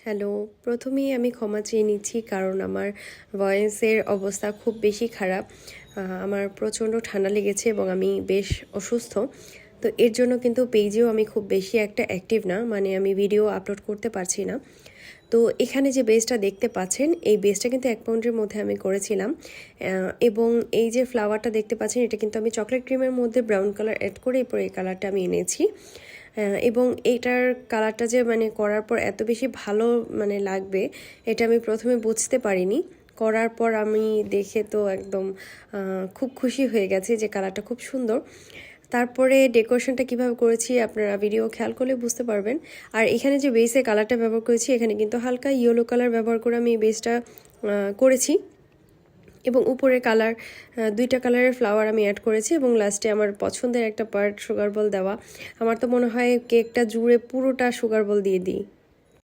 Hello, প্রথমেই আমি ক্ষমা চেয়ে নিচ্ছি কারণ আমার ভয়েসের অবস্থা খুব বেশি খারাপ। আমার প্রচণ্ড ঠান্ডা লেগেছে এবং আমি বেশ অসুস্থ। তো এর জন্য কিন্তু পেজেও আমি খুব বেশি একটা অ্যাক্টিভ না, মানে আমি ভিডিও আপলোড করতে পারছি না। তো এখানে যে বেসটা দেখতে পাচ্ছেন, এই বেসটা কিন্তু 1 পাউন্ডের মধ্যে আমি করেছিলাম। এবং এই যে ফ্লাওয়ারটা দেখতে পাচ্ছেন, এটা কিন্তু আমি চকলেট ক্রিমের মধ্যে ব্রাউন কালার অ্যাড করে এরপর এই কালারটা আমি এনেছি। এবং এইটার কালারটা যে মানে করার পর এত বেশি ভালো মানে লাগবে, এটা আমি প্রথমে বুঝতে পারিনি। করার পর আমি দেখে তো একদম খুব খুশি হয়ে গেছি যে কালারটা খুব সুন্দর। তারপরে ডেকোরেশনটা কিভাবে করেছি আপনারা ভিডিও খেয়াল করলে বুঝতে পারবেন। আর এখানে যে বেসে কালারটা ব্যবহার করেছি, এখানে কিন্তু হালকা ইয়েলো কালার ব্যবহার করে আমি বেসটা করেছি এবং উপরে কালার 2টা কালারের ফ্লাওয়ার আমি অ্যাড করেছি এবং লাস্টে আমার পছন্দের একটা পার্ট সুগার বল দেওয়া। আমার তো মনে হয় কেকটা জুড়ে পুরোটা সুগার বল দিয়ে দিই।